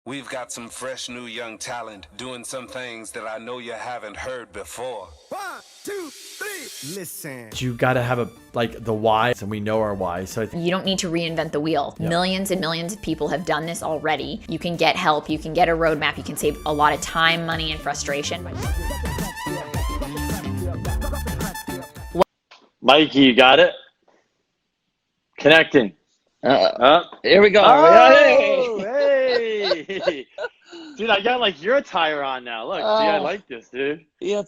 We've got some fresh new young talent doing some things that I know you haven't heard before. 1, 2, 3, listen. You got to have the why, and we know our why. So you don't need to reinvent the wheel. Yeah. Millions and millions of people have done this already. You can get help, you can get a roadmap, you can save a lot of time, money, and frustration. Mikey, you got it? Connecting. Here we go. Oh, hey. Dude, I got like your attire on now. Look, dude, I like this, dude. Yeah,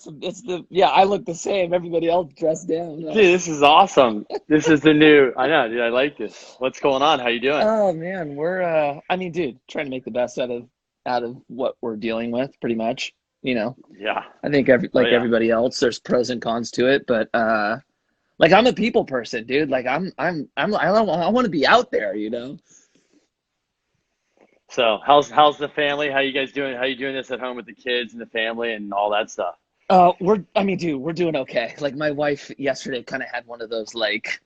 I look the same. Everybody else dressed down. Dude, this is awesome. This is the new. I know, dude. I like this. What's going on? How you doing? Oh man, we're dude, trying to make the best out of what we're dealing with, pretty much. You know. Yeah. I think everybody else, there's pros and cons to it, but like I'm a people person, dude. Like I want to be out there, you know. So how's the family? How you guys doing? How you doing this at home with the kids and the family and all that stuff? We're doing okay. Like my wife yesterday kind of had one of those like,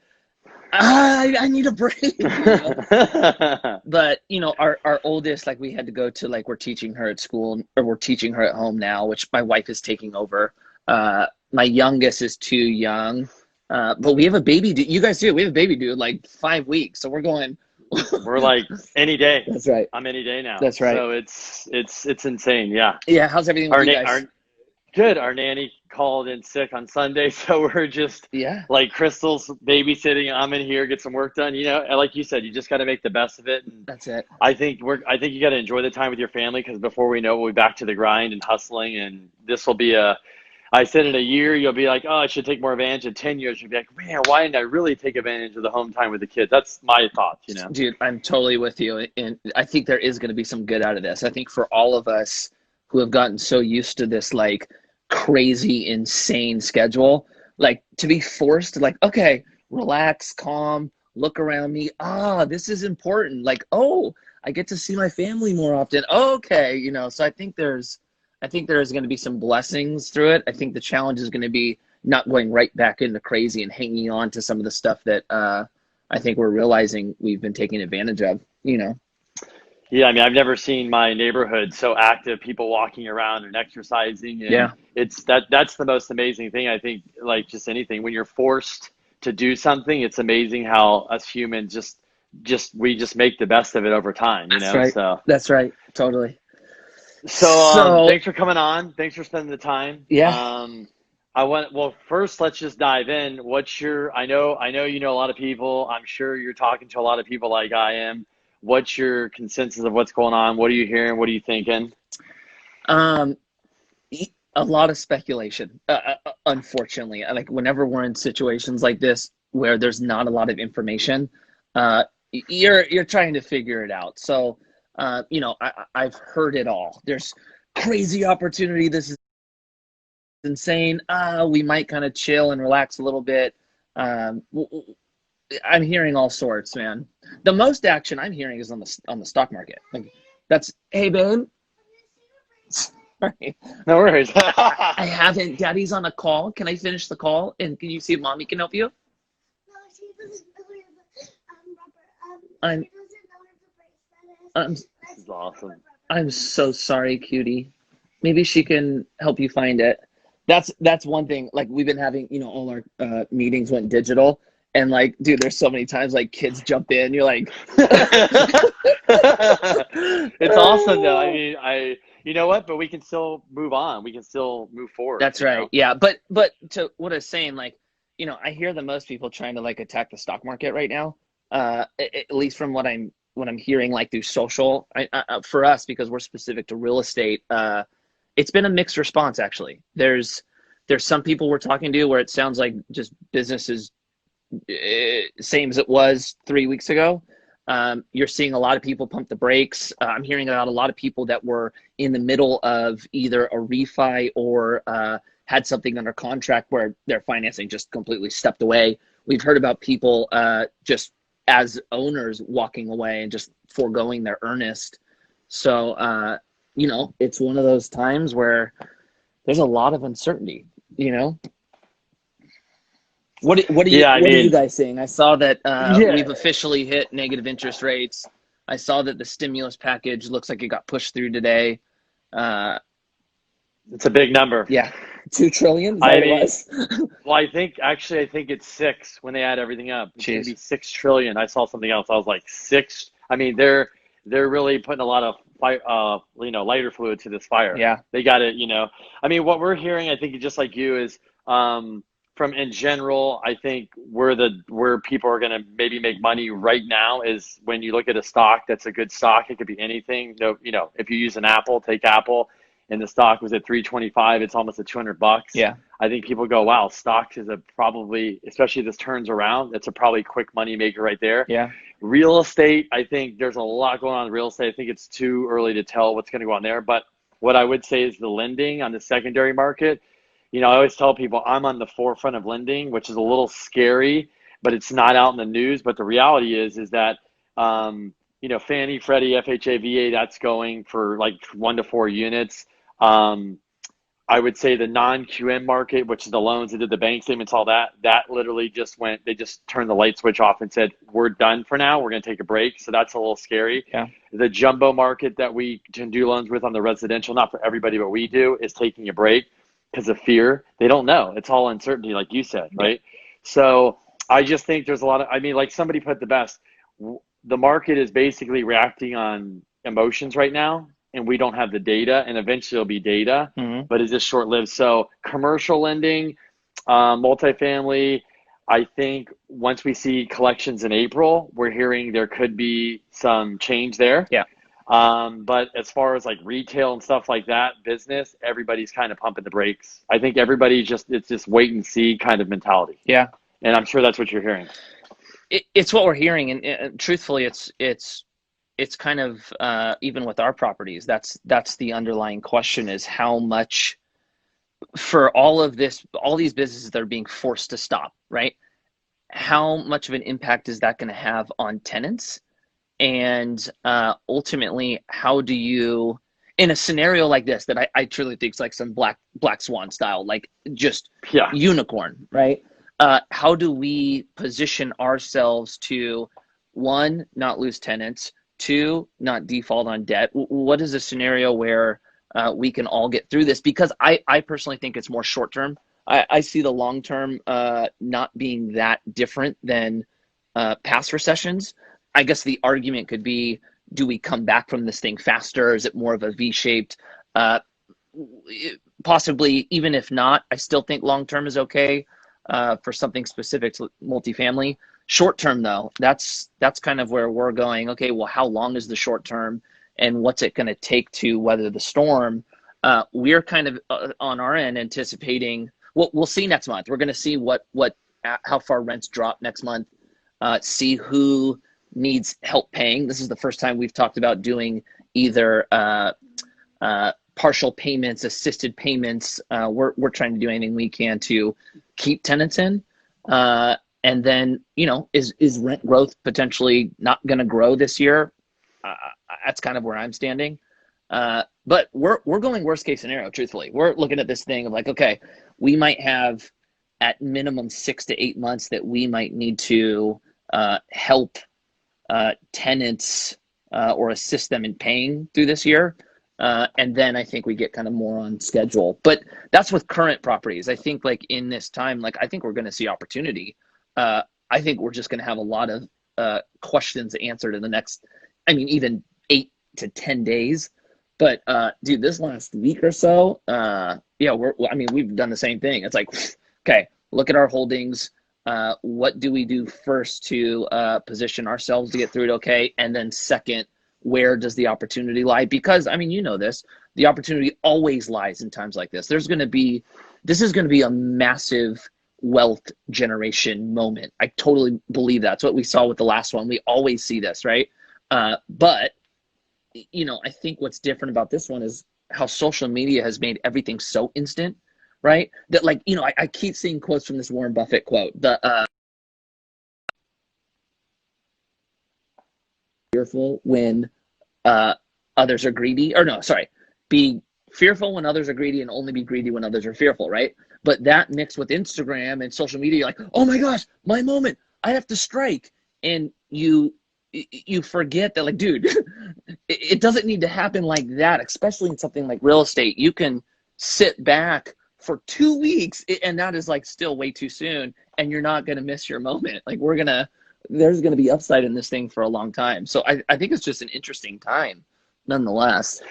I need a break. You know? But you know, our oldest, like we had to go to, like we're teaching her at school, or we're teaching her at home now, which my wife is taking over. My youngest is too young, but we have a baby. You guys do. We have a baby due like 5 weeks, so we're going. We're like any day. That's right. I'm any day now. That's right. So it's insane. Yeah. Yeah. How's everything with you guys? Good. Our nanny called in sick on Sunday, so we're just like Crystal's babysitting. I'm in here, get some work done. You know, like you said, you just got to make the best of it. And that's it. I think you got to enjoy the time with your family, because before we know it, we'll be back to the grind and hustling. And this will be I said in a year, you'll be like, oh, I should take more advantage. In 10 years, you'll be like, man, why didn't I really take advantage of the home time with the kids? That's my thoughts, you know? Dude, I'm totally with you. And I think there is going to be some good out of this. I think for all of us who have gotten so used to this, like, crazy, insane schedule, like, to be forced to, like, okay, relax, calm, look around me. This is important. Like, oh, I get to see my family more often. Okay, you know, so I think there is going to be some blessings through it. I think the challenge is going to be not going right back into crazy and hanging on to some of the stuff that I think we're realizing we've been taking advantage of, you know? Yeah, I mean, I've never seen my neighborhood so active, people walking around and exercising. And that's the most amazing thing. I think, like just anything, when you're forced to do something, it's amazing how us humans we just make the best of it over time, you know? Right. So that's right. Totally. So thanks for coming on. Thanks for spending the time. Yeah. First let's just dive in. I know you know a lot of people. I'm sure you're talking to a lot of people like I am. What's your consensus of what's going on? What are you hearing? What are you thinking? A lot of speculation, unfortunately. Like whenever we're in situations like this where there's not a lot of information, you're trying to figure it out. So you know, I've heard it all. There's crazy opportunity. This is insane. We might kind of chill and relax a little bit. I'm hearing all sorts, man. The most action I'm hearing is on the stock market. Like that's, hey, babe. Sorry. No worries. I haven't. Daddy's on a call. Can I finish the call? And can you see if mommy can help you? No, she doesn't know where the rubber. She doesn't know where the bracelet is. This is awesome. I'm so sorry, cutie. Maybe she can help you find it. That's one thing. Like we've been having, you know, all our meetings went digital, and like, dude, there's so many times like kids jump in. You're like, it's awesome though. I mean, you know what? But we can still move on. We can still move forward. That's right. Know? Yeah. But to what I was saying, like, you know, I hear the most people trying to like attack the stock market right now. At least from what I'm hearing, like through social, for us, because we're specific to real estate, it's been a mixed response. Actually, there's some people we're talking to where it sounds like just business is same as it was 3 weeks ago. You're seeing a lot of people pump the brakes. I'm hearing about a lot of people that were in the middle of either a refi or had something under contract where their financing just completely stepped away. We've heard about people just as owners walking away and just foregoing their earnest. So, you know, it's one of those times where there's a lot of uncertainty, you know? What are you guys seeing? I saw that we've officially hit negative interest rates. I saw that the stimulus package looks like it got pushed through today. It's a big number. Yeah, 2 trillion. Is that what it was? Well, I think it's 6 when they add everything up. It's going to be 6 trillion. I saw something else. I was like 6. I mean, they're really putting a lot of fire, lighter fluid to this fire. Yeah, they got it. I mean, what we're hearing, I think, just like you, is from in general. I think where people are going to maybe make money right now is when you look at a stock that's a good stock. It could be anything. If you use an Apple, take Apple. And the stock was at $325. It's almost at $200. Yeah. I think people go, wow, stocks is probably, especially if this turns around, it's a probably quick money maker right there. Yeah. Real estate, I think there's a lot going on in real estate. I think it's too early to tell what's going to go on there. But what I would say is the lending on the secondary market. I always tell people I'm on the forefront of lending, which is a little scary, but it's not out in the news. But the reality is that Fannie, Freddie, FHA, VA, that's going for like 1 to 4 units. I would say the non-QM market, which is the loans that did the bank statements, all that literally they just turned the light switch off and said, we're done for now. We're going to take a break. So that's a little scary. Yeah. The jumbo market that we can do loans with on the residential, not for everybody, but we do, is taking a break because of fear. They don't know. It's all uncertainty, like you said, right? So I just think there's a lot of, like somebody put the best, the market is basically reacting on emotions right now. And we don't have the data, and eventually it'll be data, but it's just short-lived. So commercial lending, multifamily, I think once we see collections in April, we're hearing there could be some change there. Yeah. But as far as like retail and stuff like that, business, everybody's kind of pumping the brakes. I think everybody's it's just wait and see kind of mentality. Yeah. And I'm sure that's what you're hearing. It's what we're hearing. And truthfully, it's kind of even with our properties, that's the underlying question, is how much for all these businesses that are being forced to stop, right? How much of an impact is that going to have on tenants? And ultimately, how do you, in a scenario like this, that I truly think is like some black swan style, like just unicorn, right? How do we position ourselves to, 1, not lose tenants, 2, not default on debt? What is a scenario where we can all get through this? Because I personally think it's more short term. I see the long term not being that different than past recessions. I guess the argument could be, do we come back from this thing faster? Is it more of a V-shaped? Possibly, even if not, I still think long term is okay for something specific to multifamily. Short term, though, that's kind of where we're going. Okay, well, how long is the short term, and what's it going to take to weather the storm? We're kind of on our end anticipating. We'll see next month. We're going to see how far rents drop next month. See who needs help paying. This is the first time we've talked about doing either partial payments, assisted payments. We're trying to do anything we can to keep tenants in. And then, is rent growth potentially not going to grow this year? That's kind of where I'm standing. But we're going worst case scenario, truthfully. We're looking at this thing of like, okay, we might have at minimum 6 to 8 months that we might need to help tenants or assist them in paying through this year. And then I think we get kind of more on schedule. But that's with current properties. I think like in this time, like I think we're going to see opportunity. I think we're just going to have a lot of questions answered in the next, even 8 to 10 days. But dude, this last week or so, we've done the same thing. It's like, okay, look at our holdings. What do we do first to position ourselves to get through it? Okay. And then second, where does the opportunity lie? Because this, the opportunity always lies in times like this. This is going to be a massive wealth generation moment. I totally believe that's what we saw with the last one. We always see this, right? But I think what's different about this one is how social media has made everything so instant, right? That I keep seeing quotes from this Warren Buffett quote, fearful when others are greedy, be fearful when others are greedy and only be greedy when others are fearful, right? But that mixed with Instagram and social media, like, oh my gosh, my moment, I have to strike. And you you forget that, like, dude, it doesn't need to happen like that, especially in something like real estate. You can sit back for 2 weeks, and that is like still way too soon, and you're not going to miss your moment. Like, there's going to be upside in this thing for a long time. So I think it's just an interesting time nonetheless.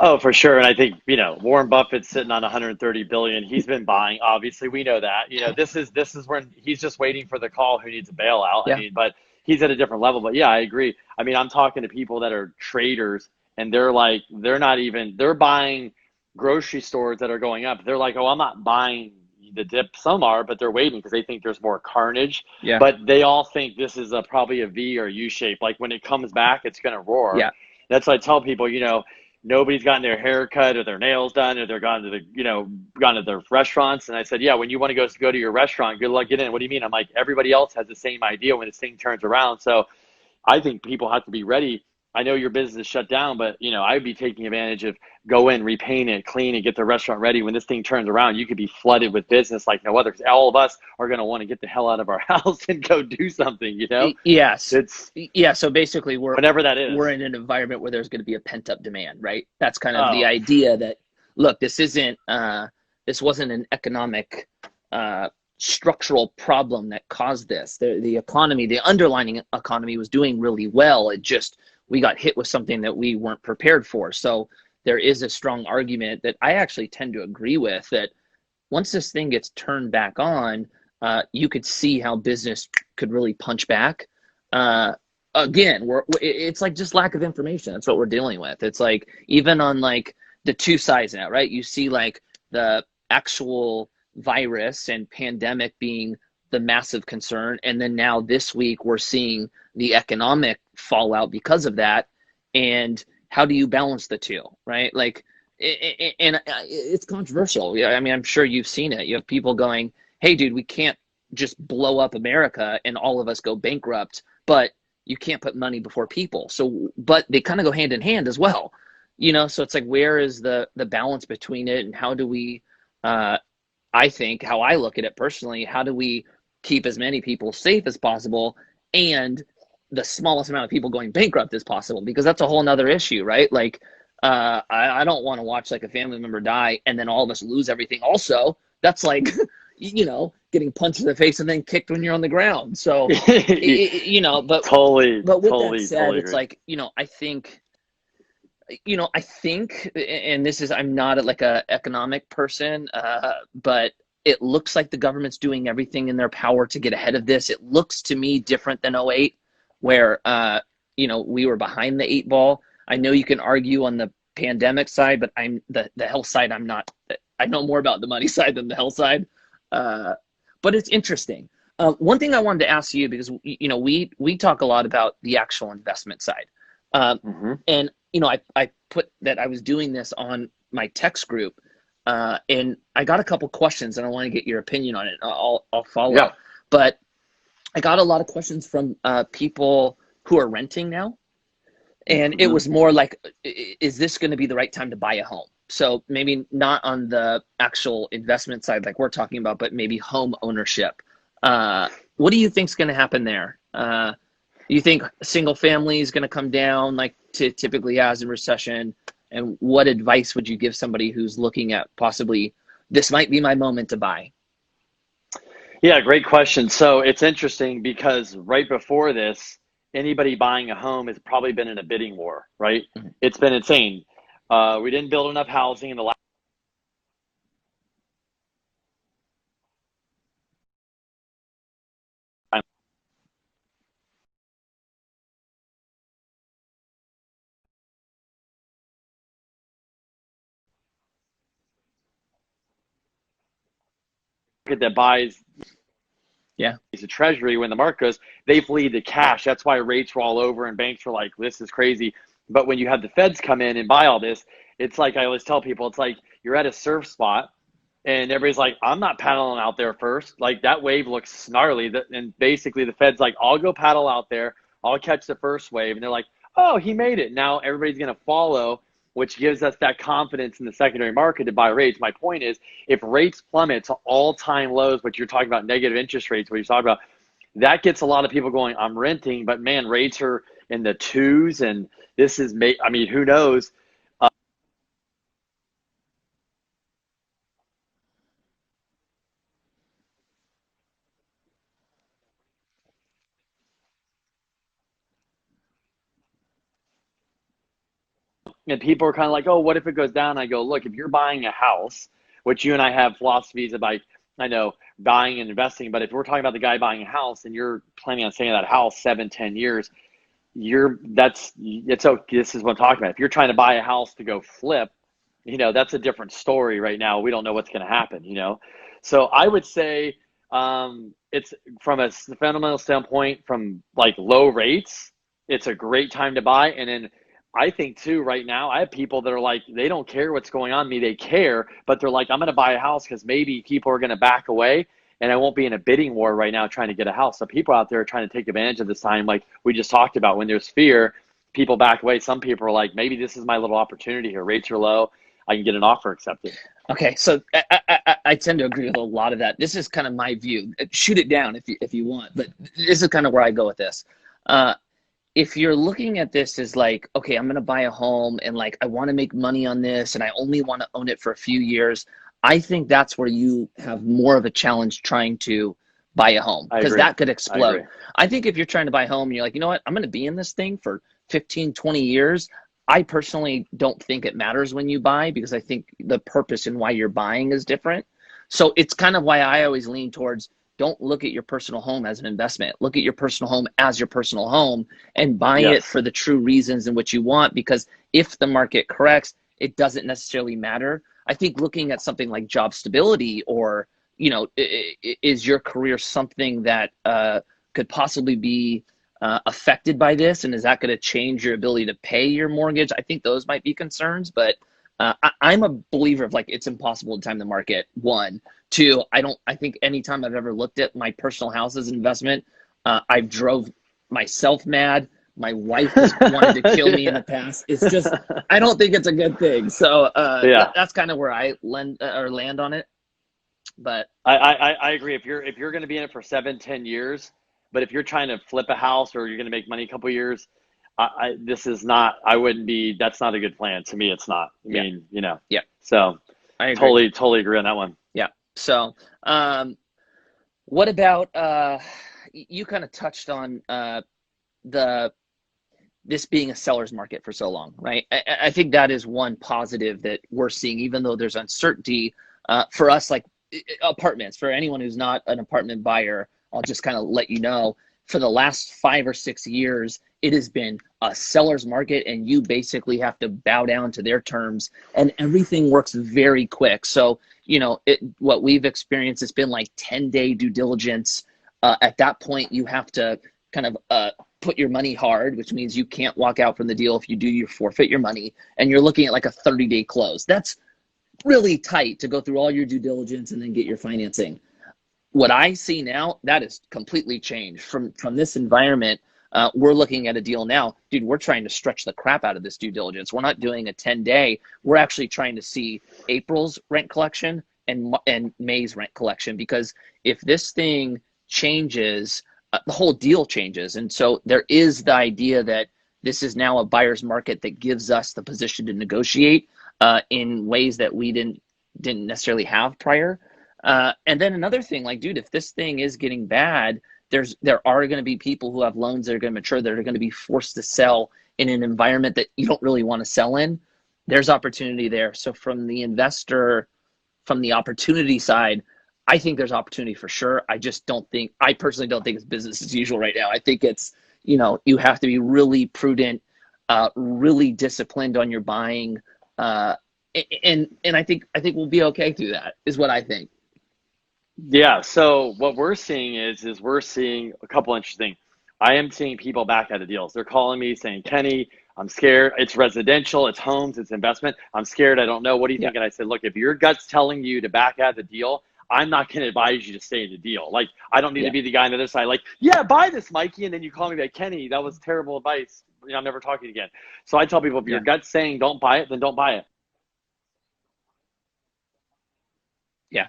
Oh, for sure. And I think, Warren Buffett's sitting on 130 billion. He's been buying. Obviously, we know that. This is when he's just waiting for the call who needs a bailout. Yeah. I mean, but he's at a different level. But yeah, I agree. I mean, I'm talking to people that are traders, and they're buying grocery stores that are going up. They're like, oh, I'm not buying the dip. Some are, but they're waiting because they think there's more carnage. Yeah. But they all think this is probably a V or U shape. Like when it comes back, it's going to roar. Yeah. That's why I tell people, nobody's gotten their hair cut or their nails done, or they're gone to their restaurants. And I said, yeah, when you want to go to your restaurant, good luck getting in. What do you mean? I'm like, everybody else has the same idea when this thing turns around. So I think people have to be ready. I know your business is shut down, but I'd be taking advantage of go in, repaint it, clean it, get the restaurant ready. When this thing turns around, you could be flooded with business like no other. Because all of us are going to want to get the hell out of our house and go do something. Yes. So basically, whatever that is. We're in an environment where there's going to be a pent up demand, right? That's kind of the idea that, look, this wasn't an economic structural problem that caused this. The economy, the underlying economy was doing really well. We got hit with something that we weren't prepared for. So there is a strong argument that I actually tend to agree with, that once this thing gets turned back on, you could see how business could really punch back. Again, it's like just lack of information. That's what we're dealing with. It's like even on like the two sides now, right? You see like the actual virus and pandemic being the massive concern, and then now this week we're seeing the economic fallout because of that. And how do you balance the two, right? Like, and it's controversial. Yeah, I mean, I'm sure you've seen it. You have people going, "Hey, dude, we can't just blow up America and all of us go bankrupt," but you can't put money before people. So, but they kind of go hand in hand as well, So it's like, where is the balance between it, and how do we? I think how I look at it personally, how do we keep as many people safe as possible and the smallest amount of people going bankrupt as possible? Because that's a whole nother issue, right? Like, I don't want to watch like a family member die and then all of us lose everything. Also, that's like, getting punched in the face and then kicked when you're on the ground. So, but totally. But with totally, that said, totally it's agree. like, I think, and this is, I'm not like a economic person, but it looks like the government's doing everything in their power to get ahead of this. It looks to me different than '08, where, we were behind the 8 ball. I know you can argue on the pandemic side, but I'm the health side. I know more about the money side than the health side. But it's interesting. One thing I wanted to ask you, because, we talk a lot about the actual investment side. And, I put that I was doing this on my text group, and I got a couple questions and I want to get your opinion on it. I'll follow up. But I got a lot of questions from people who are renting now. And it was more like, is this going to be the right time to buy a home? So maybe not on the actual investment side like we're talking about, but maybe home ownership. What do you think is going to happen there? You think single family is going to come down like typically has in recession? And what advice would you give somebody who's looking at possibly, this might be my moment to buy? Yeah, great question. So it's interesting because right before this, anybody buying a home has probably been in a bidding war, right? Mm-hmm. It's been insane. We didn't build enough housing in the last market that buys the treasury. When the market goes, they flee to cash. That's why rates were all over and banks were like, this is crazy. But when you have the feds come in and buy all this, it's like I always tell people, it's like you're at a surf spot and everybody's like, I'm not paddling out there first. Like that wave looks gnarly. And basically the fed's like, I'll go paddle out there. I'll catch the first wave. And they're like, oh, he made it. Now everybody's going to follow, which gives us that confidence in the secondary market to buy rates. My point is, if rates plummet to all-time lows, but you're talking about negative interest rates, what you're talking about, that gets a lot of people going, I'm renting, but man, rates are in the twos, and this is, I mean, who knows? And people are kind of like, oh, what if it goes down? I go, look, if you're buying a house, which you and I have philosophies about, I know, buying and investing, but if we're talking about the guy buying a house and you're planning on staying in that house 7-10 years, it's okay. This is what I'm talking about. If you're trying to buy a house to go flip, that's a different story right now. We don't know what's going to happen, So I would say it's from a fundamental standpoint, from like low rates, it's a great time to buy. And then I think too, right now, I have people that are like, they don't care what's going on me. They care, but they're like, I'm going to buy a house because maybe people are going to back away and I won't be in a bidding war right now trying to get a house. So people out there are trying to take advantage of this time. Like we just talked about, when there's fear, people back away. Some people are like, maybe this is my little opportunity here. Rates are low. I can get an offer accepted. Okay, so I tend to agree with a lot of that. This is kind of my view. Shoot it down if you want, but this is kind of where I go with this. If you're looking at this as like, okay, I'm going to buy a home and like I want to make money on this and I only want to own it for a few years, I think that's where you have more of a challenge trying to buy a home, because that could explode. I think if you're trying to buy a home and you're like, you know what, I'm going to be in this thing for 15, 20 years, I personally don't think it matters when you buy, because I think the purpose and why you're buying is different. So it's kind of why I always lean towards, don't look at your personal home as an investment. Look at your personal home as your personal home and buy it for the true reasons in which you want, because if the market corrects, it doesn't necessarily matter. I think looking at something like job stability or, is your career something that could possibly be affected by this? And is that going to change your ability to pay your mortgage? I think those might be concerns, but I'm a believer of like, it's impossible to time the market. One, two, I think anytime I've ever looked at my personal house as an investment, I've drove myself mad. My wife has wanted to kill me in the past. It's just, I don't think it's a good thing. So that's kind of where I land on it. But I agree. If you're going to be in it for 7-10 years, but if you're trying to flip a house or you're going to make money a couple of years, that's not a good plan. To me, it's not. I mean, so I totally agree on that one. Yeah. So, what about, you kind of touched on, this being a seller's market for so long, right? I think that is one positive that we're seeing, even though there's uncertainty, for us, like apartments, for anyone who's not an apartment buyer, I'll just kind of let you know, for the last 5 or 6 years, it has been a seller's market, and you basically have to bow down to their terms, and everything works very quick. So, what we've experienced has been like 10-day due diligence. At that point, you have to kind of put your money hard, which means you can't walk out from the deal. If you do, you forfeit your money, and you're looking at like a 30-day close. That's really tight to go through all your due diligence and then get your financing. What I see now, that is completely changed from this environment. We're looking at a deal now, dude, we're trying to stretch the crap out of this due diligence. We're not doing a 10-day. We're actually trying to see April's rent collection and May's rent collection, because if this thing changes, the whole deal changes. And so there is the idea that this is now a buyer's market that gives us the position to negotiate in ways that we didn't necessarily have prior. And then another thing, like, dude, if this thing is getting bad, there are going to be people who have loans that are going to mature, that are going to be forced to sell in an environment that you don't really want to sell in. There's opportunity there. So from the investor, from the opportunity side, I think there's opportunity for sure. I personally don't think it's business as usual right now. I think it's, you have to be really prudent, really disciplined on your buying. And I think we'll be okay through that, is what I think. Yeah. So what we're seeing is we're seeing a couple interesting. I am seeing people back out of deals. They're calling me saying, Kenny, I'm scared. It's residential, it's homes, it's investment. I'm scared. I don't know. What do you think? And I said, look, if your gut's telling you to back out of the deal, I'm not going to advise you to stay in the deal. Like, I don't need to be the guy on the other side. Like, buy this, Mikey. And then you call me like, Kenny, that was terrible advice. I'm never talking again. So I tell people, if your gut's saying don't buy it, then don't buy it. Yeah.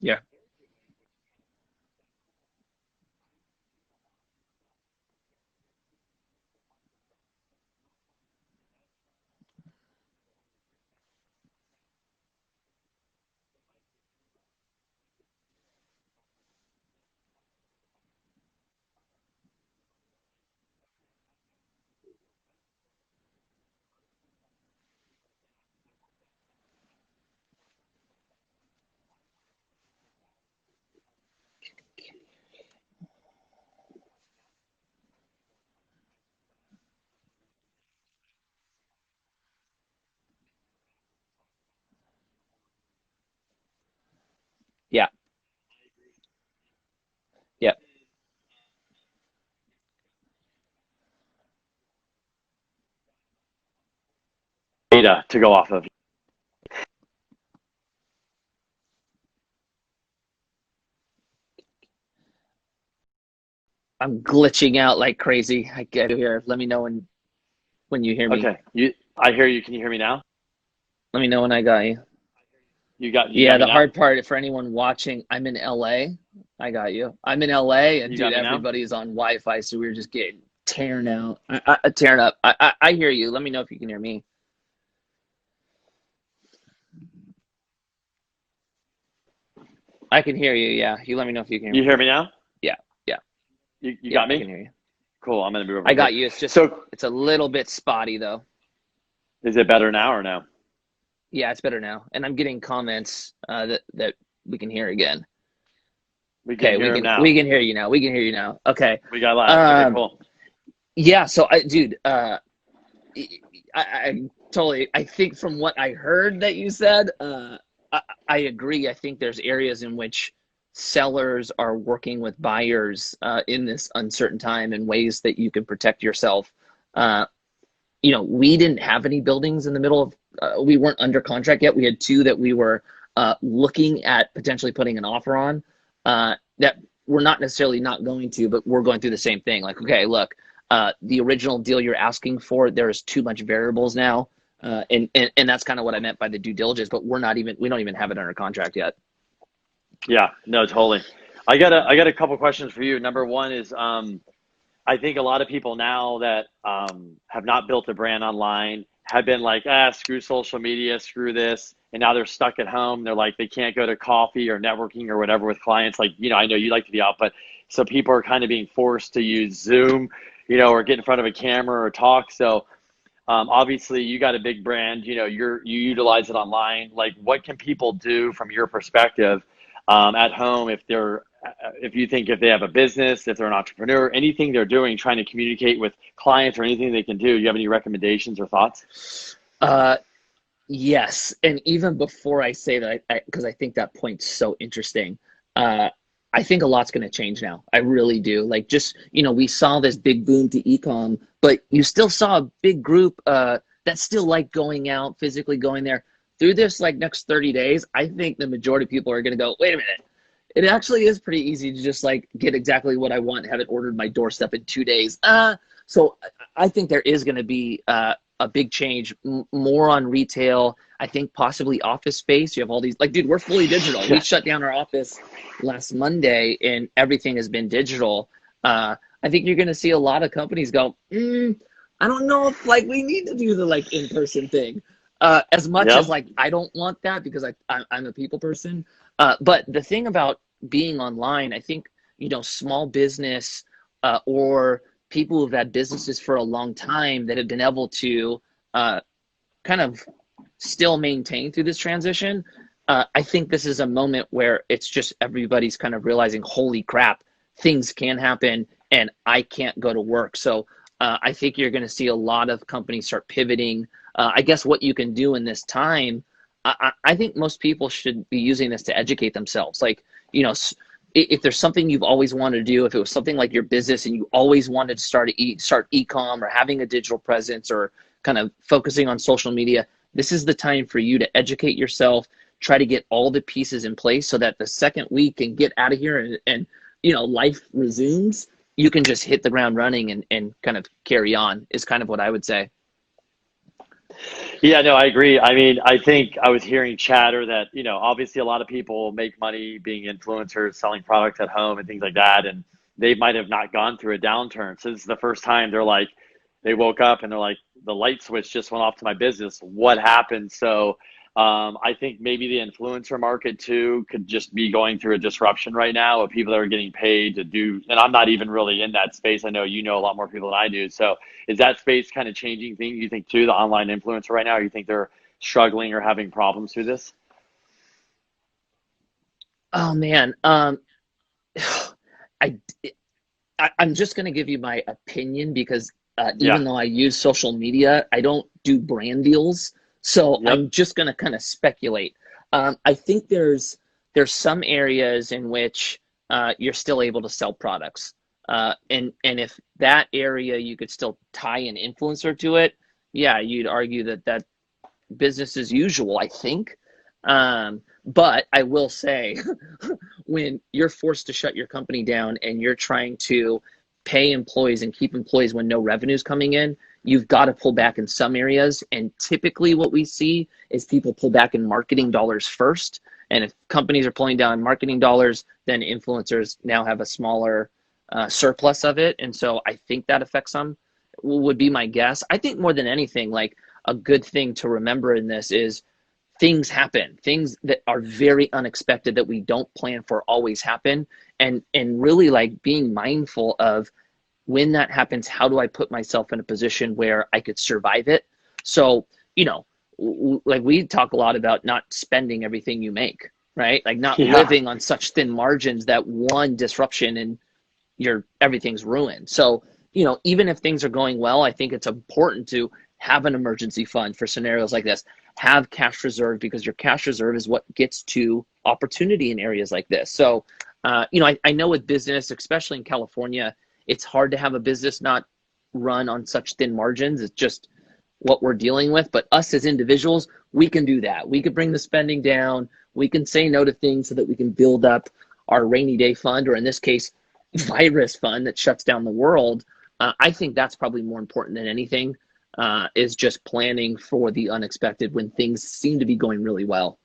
Yeah. Yeah. Yeah. Data to go off of. I'm glitching out like crazy. I get it here. Let me know when you hear me. Okay. I hear you. Can you hear me now? Let me know when I got you. You got Yeah, me the now? hard part for anyone watching, I'm in LA. I got you. I'm in LA, and You got dude, me now? everybody's on Wi-Fi, so we're just getting tearing out. Tearing up. I hear you. Let me know if you can hear me. I can hear you. Yeah, you let me know if you can hear You me. hear me now? Yeah, yeah, You yeah. got I can me? hear you. Cool. I'm gonna be over. I got you. It's just So it's a little bit spotty though. is it better now or no? Yeah, it's better now, and I'm getting comments that we can hear again. We can Okay, hear him now. we can hear you now. We can hear you now. Okay. We got live. Okay, cool. Yeah. So, dude, I totally. I think from what I heard that you said, I agree. I think there's areas in which sellers are working with buyers in this uncertain time in ways that you can protect yourself. We didn't have any buildings in the middle of. We weren't under contract yet. We had two that we were looking at potentially putting an offer on. That we're not necessarily not going to, but we're going through the same thing. Like, okay, look, the original deal you're asking for, there's too much variables now. And that's kind of what I meant by the due diligence, but we don't even have it under contract yet. Yeah, no, totally. I got a couple questions for you. Number one is I think a lot of people now that have not built a brand online have been like, screw social media, screw this. And now they're stuck at home. They're like, they can't go to coffee or networking or whatever with clients. Like, I know you like to be out, but so people are kind of being forced to use Zoom, or get in front of a camera or talk. So obviously you got a big brand, you utilize it online. Like, what can people do from your perspective at home if they have a business, if they're an entrepreneur, anything they're doing, trying to communicate with clients or anything they can do? Do you have any recommendations or thoughts? Yes. And even before I say that, because I think that point's so interesting, I think a lot's going to change now. I really do. Like, just, we saw this big boom to e-com, but you still saw a big group that still like going out, physically going there. Through this next 30 days, I think the majority of people are going to go, wait a minute. It actually is pretty easy to just get exactly what I want, have it ordered my doorstep in 2 days. So I think there is going to be a big change, more on retail. I think possibly office space. You have all these, dude, we're fully digital. We shut down our office last Monday and everything has been digital. I think you're going to see a lot of companies go, I don't know if we need to do the in-person thing. As much as I don't want that because I'm a people person. But the thing about being online, I think, small business or people who've had businesses for a long time that have been able to kind of still maintain through this transition. I think this is a moment where it's just everybody's kind of realizing, holy crap, things can happen and I can't go to work. So I think you're going to see a lot of companies start pivoting. I guess what you can do in this time, I think most people should be using this to educate themselves. If there's something you've always wanted to do, if it was something like your business and you always wanted to start e-com or having a digital presence or kind of focusing on social media, this is the time for you to educate yourself, try to get all the pieces in place so that the second we can get out of here and life resumes, you can just hit the ground running and kind of carry on is kind of what I would say. Yeah, no, I agree. I mean, I think I was hearing chatter that, obviously a lot of people make money being influencers, selling products at home and things like that. And they might have not gone through a downturn. So this is the first time they woke up and they're like, the light switch just went off to my business. What happened? So I think maybe the influencer market too could just be going through a disruption right now of people that are getting paid to do, and I'm not even really in that space. I know you know a lot more people than I do. So is that space kind of changing things, you think, too, the online influencer right now? Or you think they're struggling or having problems through this? Oh man, I, I'm just gonna give you my opinion because even though I use social media, I don't do brand deals. So I'm just gonna kind of speculate. I think there's some areas in which you're still able to sell products, and if that area you could still tie an influencer to it, yeah, you'd argue that business as usual, I think. But I will say, when you're forced to shut your company down and you're trying to pay employees and keep employees when no revenue is coming in, you've got to pull back in some areas. And typically what we see is people pull back in marketing dollars first. And if companies are pulling down marketing dollars, then influencers now have a smaller surplus of it. And so I think that affects them, would be my guess. I think more than anything, like a good thing to remember in this is things happen. Things that are very unexpected that we don't plan for always happen. And really like being mindful of when that happens, how do I put myself in a position where I could survive it? So, like we talk a lot about not spending everything you make, right? Like not living on such thin margins that one disruption and everything's ruined. So, even if things are going well, I think it's important to have an emergency fund for scenarios like this. Have cash reserve, because your cash reserve is what gets to opportunity in areas like this. So, I know with business, especially in California, it's hard to have a business not run on such thin margins. It's just what we're dealing with. But us as individuals, we can do that. We can bring the spending down. We can say no to things so that we can build up our rainy day fund, or in this case, virus fund that shuts down the world. I think that's probably more important than anything, is just planning for the unexpected when things seem to be going really well.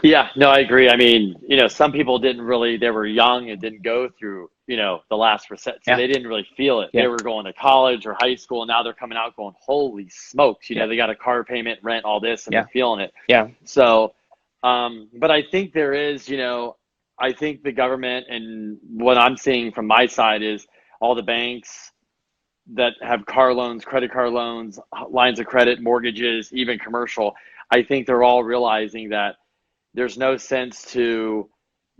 Yeah, no, I agree. I mean, some people they were young and didn't go through, the last recession. So they didn't really feel it. They were going to college or high school, and now they're coming out going, holy smokes, they got a car payment, rent, all this, and they're feeling it. Yeah. So, but I think there is, I think the government, and what I'm seeing from my side is all the banks that have car loans, credit card loans, lines of credit, mortgages, even commercial, I think they're all realizing that there's no sense to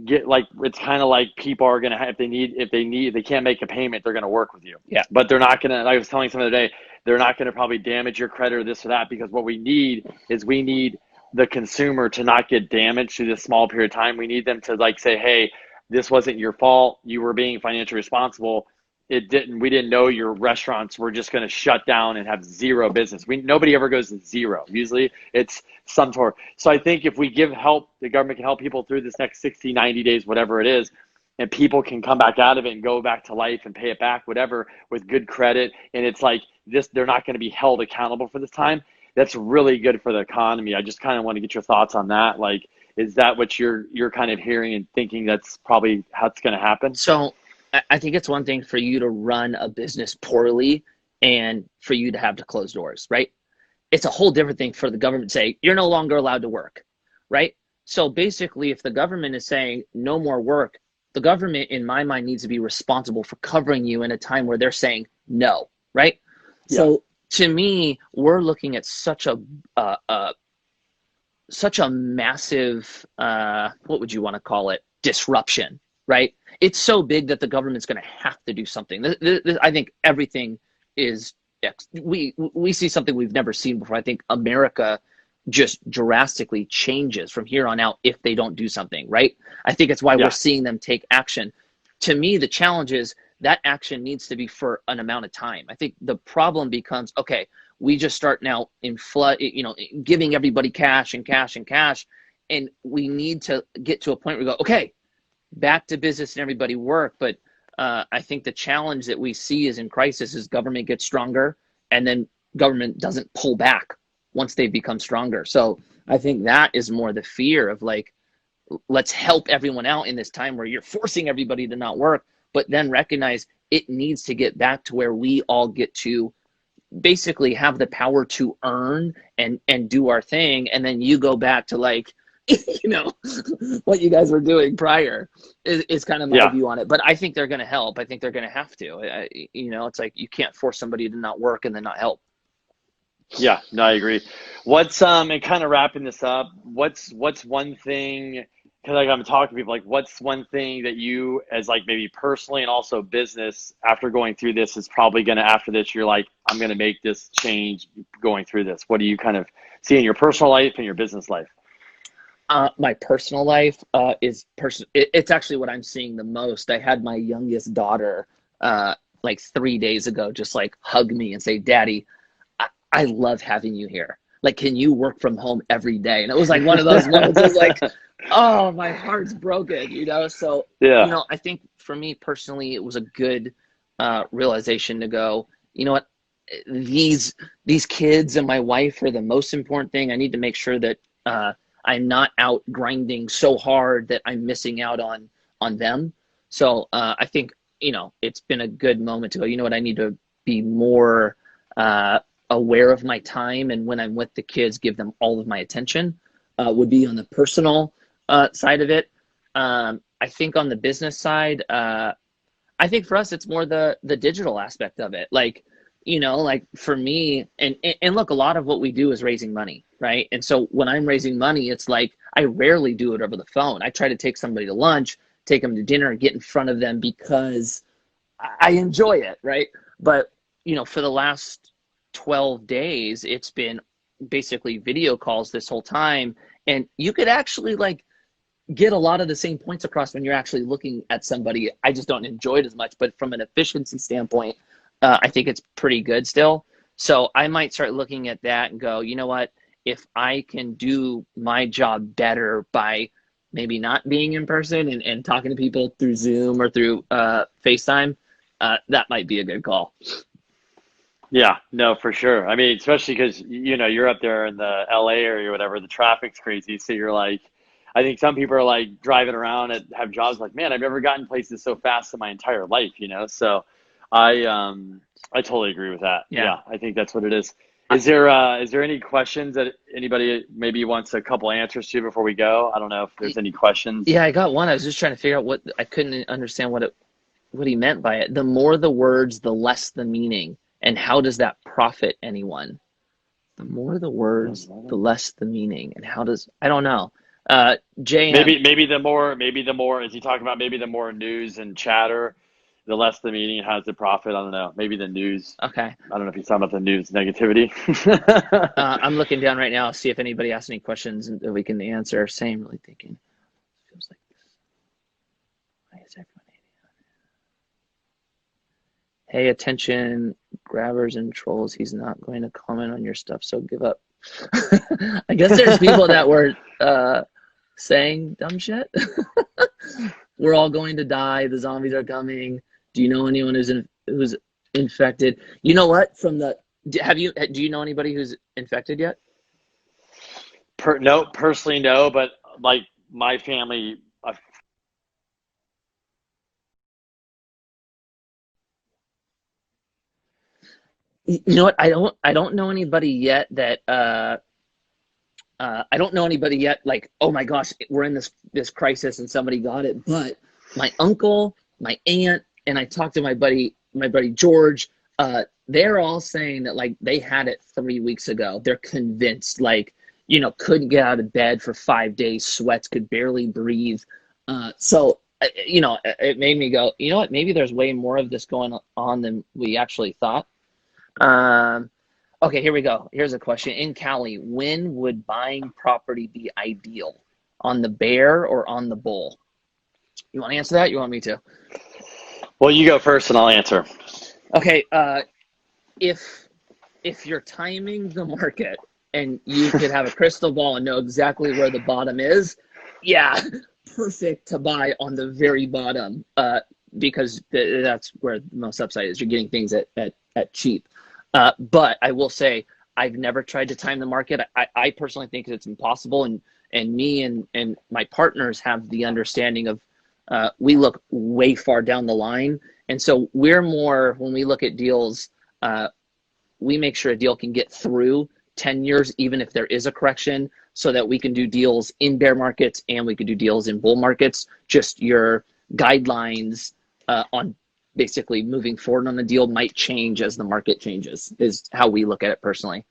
get, like, it's kind of like people are going to have, if they can't make a payment, they're going to work with you. Yeah. But they're not going to, I was telling someone the other day, they're not going to probably damage your credit or this or that, because what we need is the consumer to not get damaged through this small period of time. We need them to say, hey, this wasn't your fault. You were being financially responsible. We didn't know your restaurants were just going to shut down and have zero business. Nobody ever goes to zero. Usually it's some sort. So I think if we give help, the government can help people through this next 60, 90 days, whatever it is, and people can come back out of it and go back to life and pay it back, whatever, with good credit. And it's like this, they're not going to be held accountable for this time. That's really good for the economy. I just kind of want to get your thoughts on that. Like, is that what you're kind of hearing and thinking that's probably how it's going to happen? So I think it's one thing for you to run a business poorly and for you to have to close doors, right? It's a whole different thing for the government to say, you're no longer allowed to work, right? So basically, if the government is saying no more work, the government, in my mind, needs to be responsible for covering you in a time where they're saying no, right? Yeah. So to me, we're looking at such a massive, what would you want to call it, disruption, right? It's so big that the government's going to have to do something. I think everything is, we see something we've never seen before. I think America just drastically changes from here on out if they don't do something, right? I think it's why we're seeing them take action. To me, the challenge is that action needs to be for an amount of time. I think the problem becomes, okay, we just start now in flood, giving everybody cash and cash and cash. And we need to get to a point where we go, okay, back to business and everybody work. But I think the challenge that we see is in crisis is government gets stronger, and then government doesn't pull back once they become stronger. So I think that is more the fear of like, let's help everyone out in this time where you're forcing everybody to not work, but then recognize it needs to get back to where we all get to basically have the power to earn and do our thing. And then you go back to like, you know, what you guys were doing prior is kind of my view on it. But I think they're going to help. I think they're going to have to. You know, it's like you can't force somebody to not work and then not help. Yeah, no, I agree. What's and kind of wrapping this up, what's one thing, because like I'm talking to people, like what's one thing that you as like maybe personally and also business after going through this is probably going to, after this, you're like, I'm going to make this change going through this. What do you kind of see in your personal life and your business life? My personal life is it's actually what I'm seeing the most. I had my youngest daughter like 3 days ago just like hug me and say, Daddy, I love having you here. Like, can you work from home every day? And it was like one of those moments. It was like, oh, my heart's broken, you know? So, you know, I think for me personally, it was a good realization to go, you know what, these kids and my wife are the most important thing. I need to make sure that I'm not out grinding so hard that I'm missing out on them. So I think, you know, it's been a good moment to go, you know what, I need to be more aware of my time, and when I'm with the kids, give them all of my attention. Would be on the personal side of it. I think on the business side, I think for us, it's more the digital aspect of it. Like, you know, like for me, and look, a lot of what we do is raising money, right? And so when I'm raising money, it's like, I rarely do it over the phone. I try to take somebody to lunch, take them to dinner, and get in front of them because I enjoy it, right? But, you know, for the last 12 days, it's been basically video calls this whole time. And you could actually like get a lot of the same points across when you're actually looking at somebody. I just don't enjoy it as much, but from an efficiency standpoint, I think it's pretty good still. So I might start looking at that and go, you know what, if I can do my job better by maybe not being in person and talking to people through Zoom or through FaceTime, that might be a good call. Yeah, no, for sure. I mean, especially because, you know, you're up there in the LA area or whatever, the traffic's crazy. So you're like, I think some people are like driving around and have jobs like, man, I've never gotten places so fast in my entire life, you know? So I totally agree with that. Yeah, I think that's what it is. Is there any questions that anybody maybe wants a couple answers to before we go? I don't know if there's any questions. Yeah, I got one. I was just trying to figure out what, I couldn't understand what he meant by it. The more the words, the less the meaning. And how does that profit anyone? The more the words, the less the meaning. And how does, I don't know. Jay, maybe the more, is he talking about maybe the more news and chatter, the less the meaning, and how does it profit? I don't know. Maybe the news. Okay. I don't know if he's talking about the news negativity. I'm looking down right now, see if anybody asks any questions that we can answer. Same, really thinking. Feels like this. Why is everyone hey, attention, grabbers and trolls. He's not going to comment on your stuff, so give up. I guess there's people that were saying dumb shit. We're all going to die. The zombies are coming. Do you know anyone who's infected? You know what? Do you know anybody who's infected yet? No, personally, no. But like my family. You know what? I don't know anybody yet that I don't know anybody yet like, oh my gosh, we're in this crisis and somebody got it. But my uncle, my aunt, and I talked to my buddy George, they're all saying that like they had it 3 weeks ago. They're convinced, like, you know, couldn't get out of bed for 5 days, sweats, could barely breathe. So you know, it made me go, you know what, maybe there's way more of this going on than we actually thought. Okay, here we go. Here's a question. In Cali, when would buying property be ideal? On the bear or on the bull? You want to answer that? You want me to? Well, you go first and I'll answer. Okay, if you're timing the market and you could have a crystal ball and know exactly where the bottom is, yeah, perfect to buy on the very bottom, because that's where the most upside is. You're getting things at cheap. But I will say, I've never tried to time the market. I personally think it's impossible. And me and my partners have the understanding of we look way far down the line. And so we're more, when we look at deals, we make sure a deal can get through 10 years, even if there is a correction, so that we can do deals in bear markets and we can do deals in bull markets. Just your guidelines on basically moving forward on the deal might change as the market changes, is how we look at it personally.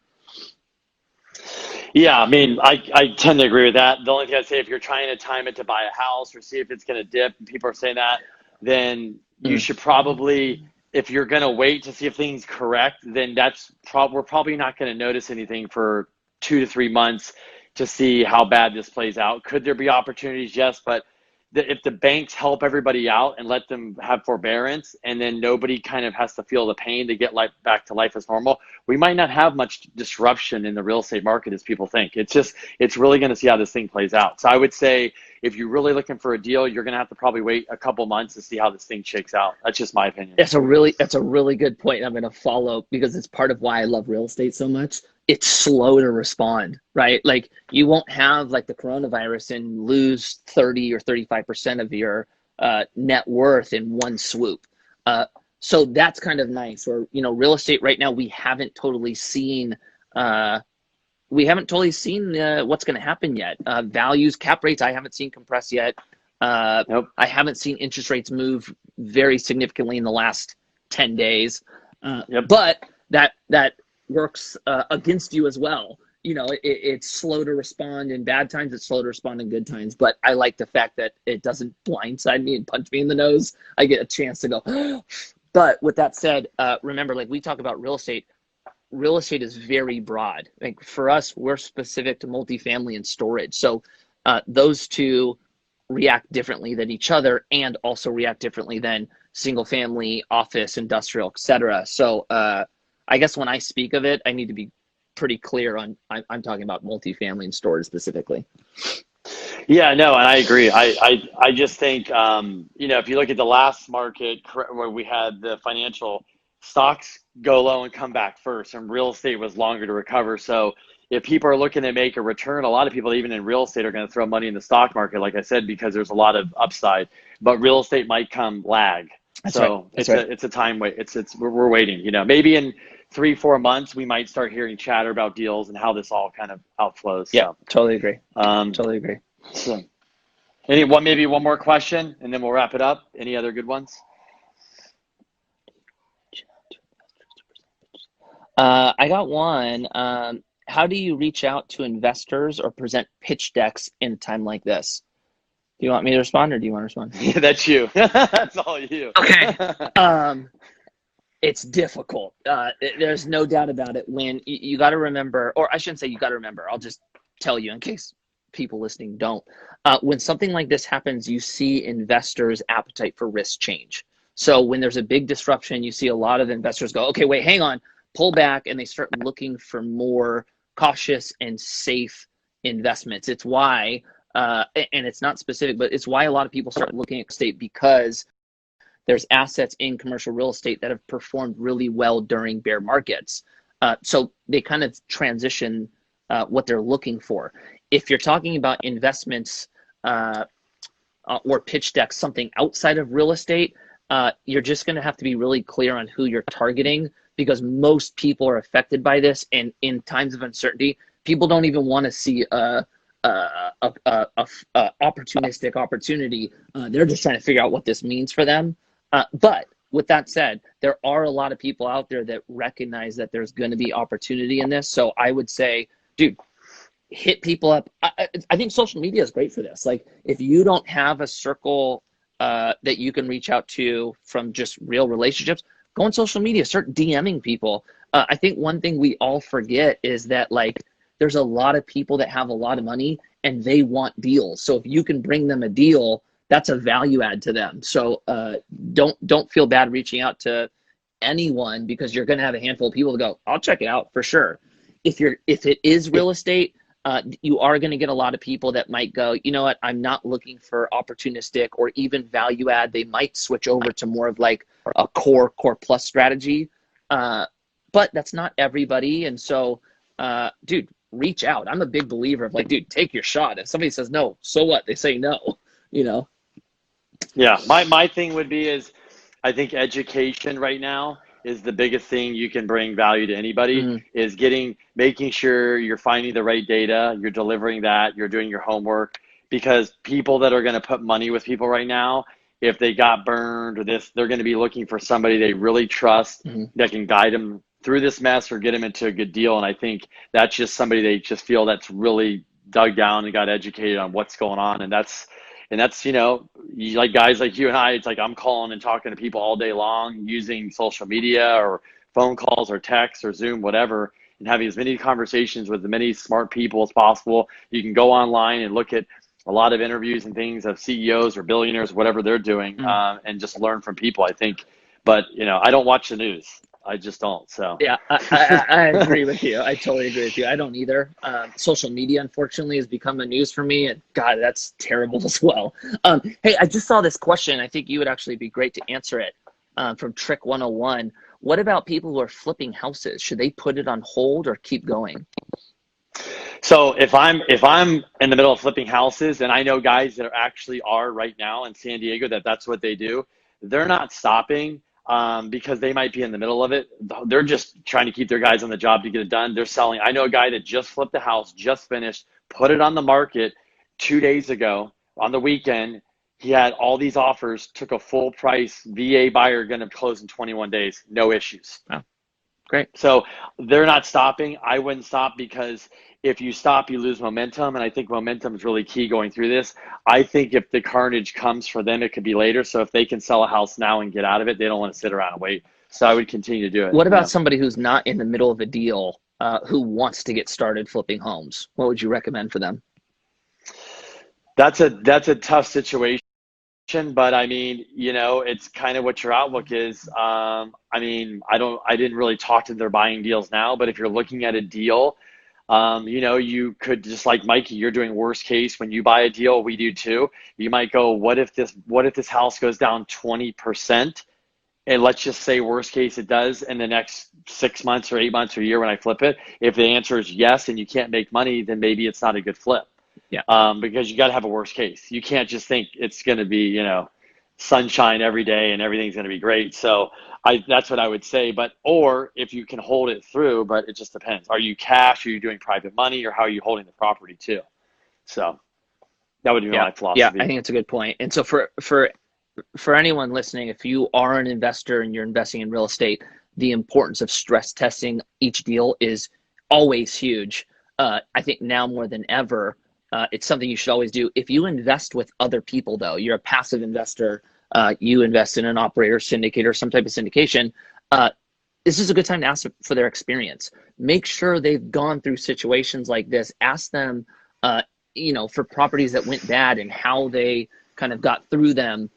Yeah, I mean, I tend to agree with that. The only thing I'd say, if you're trying to time it to buy a house or see if it's going to dip, and people are saying that, then you should probably, if you're going to wait to see if things correct, then we're probably not going to notice anything for 2 to 3 months to see how bad this plays out. Could there be opportunities? Yes, but if the banks help everybody out and let them have forbearance, and then nobody kind of has to feel the pain to get back to life as normal, we might not have much disruption in the real estate market as people think. It's really going to see how this thing plays out. So I would say, if you're really looking for a deal, you're going to have to probably wait a couple months to see how this thing shakes out. That's just my opinion. That's a really good point. I'm going to follow, because it's part of why I love real estate so much. It's slow to respond, right? Like, you won't have like the coronavirus and lose 30 or 35% of your net worth in one swoop. So that's kind of nice. Or, real estate right now, we haven't totally seen what's going to happen yet. Values, cap rates, I haven't seen compress yet. Nope. I haven't seen interest rates move very significantly in the last 10 days. But that works against you as well. It's slow to respond in bad times. It's slow to respond in good times. But I like the fact that it doesn't blindside me and punch me in the nose. I get a chance to go. But with that said, remember, like we talk about real estate. Real estate is very broad. Like for us, we're specific to multifamily and storage. So those two react differently than each other, and also react differently than single family, office, industrial, etc. So I guess when I speak of it, I need to be pretty clear on I'm talking about multifamily and storage specifically. Yeah, no, and I agree. I just think, if you look at the last market where we had the financial, stocks go low and come back first, and real estate was longer to recover. So if people are looking to make a return, a lot of people, even in real estate, are going to throw money in the stock market, like I said, because there's a lot of upside. But real estate might come lag. It's a time wait. We're waiting. Maybe in 3-4 months we might start hearing chatter about deals and how this all kind of outflows. Yeah, totally agree. Totally agree. So, maybe one more question, and then we'll wrap it up. Any other good ones? I got one. How do you reach out to investors or present pitch decks in a time like this? Do you want me to respond, or do you want to respond? Yeah, that's you. That's all you. Okay. It's difficult. There's no doubt about it. When you got to remember, or I shouldn't say you got to remember, I'll just tell you in case people listening don't. When something like this happens, you see investors' appetite for risk change. So when there's a big disruption, you see a lot of investors go, okay, wait, hang on, pull back, and they start looking for more cautious and safe investments. It's why, and it's not specific, but it's why a lot of people start looking at estate, because there's assets in commercial real estate that have performed really well during bear markets. So they kind of transition what they're looking for. If you're talking about investments or pitch decks, something outside of real estate, you're just going to have to be really clear on who you're targeting, because most people are affected by this. And in times of uncertainty, people don't even want to see a opportunistic opportunity. They're just trying to figure out what this means for them. But with that said, there are a lot of people out there that recognize that there's going to be opportunity in this. So I would say, dude, hit people up. I think social media is great for this. Like, if you don't have a circle that you can reach out to from just real relationships, go on social media, start DMing people. I think one thing we all forget is that, like, there's a lot of people that have a lot of money and they want deals. So if you can bring them a deal, that's a value add to them. So don't feel bad reaching out to anyone, because you're going to have a handful of people to go, I'll check it out for sure. If it is real estate, you are going to get a lot of people that might go, you know what, I'm not looking for opportunistic or even value add. They might switch over to more of like a core plus strategy. but that's not everybody. And so, dude, reach out. I'm a big believer of like, dude, take your shot. If somebody says no, so what? They say no, you know? Yeah. My thing would be is I think education right now is the biggest thing you can bring value to anybody is making sure you're finding the right data, you're delivering that, you're doing your homework, because people that are going to put money with people right now, if they got burned or this, they're going to be looking for somebody they really trust that can guide them through this mess or get them into a good deal. And I think that's just somebody they just feel that's really dug down and got educated on what's going on. And that's, you know, like guys like you and I, it's like I'm calling and talking to people all day long using social media or phone calls or text or Zoom, whatever, and having as many conversations with as many smart people as possible. You can go online and look at a lot of interviews and things of CEOs or billionaires, whatever they're doing, and just learn from people, I think. But, you know, I don't watch the news. I just don't. So yeah, I agree with you. I totally agree with you. I don't either. Social media, unfortunately, has become the news for me, and God, that's terrible as well. Hey, I just saw this question. I think you would actually be great to answer it. From Trick 101. What about people who are flipping houses? Should they put it on hold or keep going? So if I'm in the middle of flipping houses, and I know guys that are right now in San Diego that's what they do, they're not stopping. Because they might be in the middle of it. They're just trying to keep their guys on the job to get it done. They're selling. I know a guy that just flipped a house, just finished, put it on the market 2 days ago on the weekend. He had all these offers, took a full price VA buyer, going to close in 21 days. No issues. Oh, great. So they're not stopping. I wouldn't stop, because if you stop, you lose momentum. And I think momentum is really key going through this. I think if the carnage comes for them, it could be later. So if they can sell a house now and get out of it, they don't want to sit around and wait. So I would continue to do it. What about somebody who's not in the middle of a deal, who wants to get started flipping homes? What would you recommend for them? That's a tough situation. But I mean, you know, it's kind of what your outlook is. I mean, I didn't really talk to their buying deals now, but if you're looking at a deal, you know, you could, just like Mikey, you're doing worst case. When you buy a deal, we do too. You might go, what if this house goes down 20%? And let's just say worst case it does in the next 6 months or 8 months or a year when I flip it. If the answer is yes and you can't make money, then maybe it's not a good flip. Yeah. Because you got to have a worst case. You can't just think it's going to be, you know, sunshine every day and everything's going to be great. So that's what I would say. But, or if you can hold it through, but it just depends. Are you cash? Are you doing private money? Or how are you holding the property too? So that would be my philosophy. Yeah, I think it's a good point. And so for anyone listening, if you are an investor and you're investing in real estate, the importance of stress testing each deal is always huge. I think now more than ever, it's something you should always do. If you invest with other people, though, you're a passive investor, you invest in an operator syndicate or some type of syndication, this is a good time to ask for their experience. Make sure they've gone through situations like this. Ask them, you know, for properties that went bad and how they kind of got through them.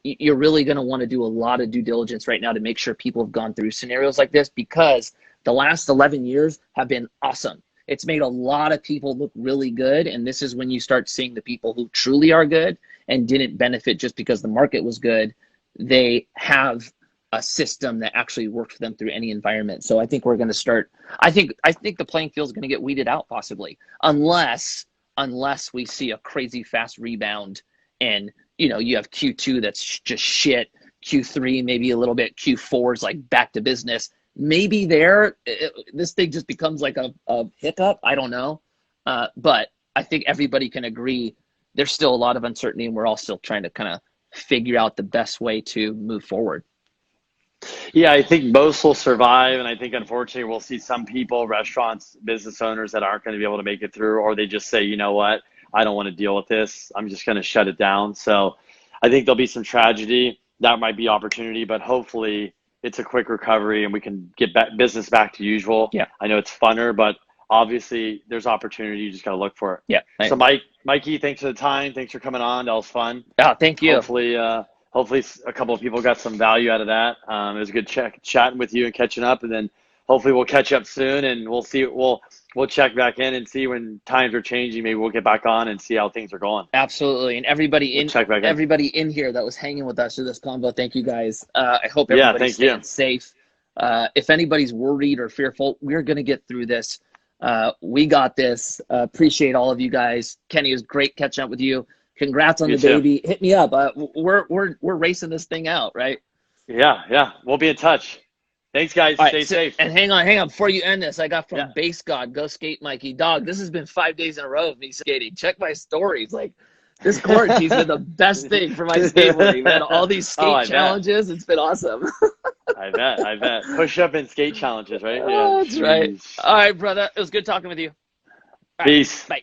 You're really going to want to do a lot of due diligence right now to make sure people have gone through scenarios like this, because the last 11 years have been awesome. It's made a lot of people look really good. And this is when you start seeing the people who truly are good and didn't benefit just because the market was good. They have a system that actually worked for them through any environment. So I think we're going to start, I think the playing field is going to get weeded out possibly, unless we see a crazy fast rebound and, you know, you have Q2 that's just shit, Q3 maybe a little bit, Q4 is like back to business. Maybe this thing just becomes like a hiccup. I don't know. But I think everybody can agree there's still a lot of uncertainty, and we're all still trying to kind of figure out the best way to move forward. Yeah, I think most will survive. And I think, unfortunately, we'll see some people, restaurants, business owners that aren't going to be able to make it through, or they just say, you know what, I don't want to deal with this. I'm just going to shut it down. So I think there'll be some tragedy. That might be opportunity, but hopefully it's a quick recovery and we can get business back to usual. Yeah. I know it's funner, but obviously there's opportunity. You just got to look for it. Yeah. So Mikey, thanks for the time. Thanks for coming on. That was fun. Thank you. Hopefully a couple of people got some value out of that. It was a good chatting with you and catching up, and then hopefully we'll catch up soon, and we'll see. We'll check back in and see when times are changing. Maybe we'll get back on and see how things are going. Absolutely. And everybody in here that was hanging with us through this convo, thank you guys. I hope everybody's staying safe. If anybody's worried or fearful, we're going to get through this. We got this. Appreciate all of you guys. Kenny, it was great catching up with you. Congrats on the baby. Hit me up. We're racing this thing out, right? Yeah. We'll be in touch. Thanks, guys. Stay safe. And hang on. Before you end this, I got from Base God, Go Skate Mikey. Dog, this has been 5 days in a row of me skating. Check my stories. Like, this quarantine's been the best thing for my skateboarding, man. All these skate challenges, it's been awesome. I bet. Push up and skate challenges, right? Oh, that's right. All right, brother. It was good talking with you. Peace. Bye.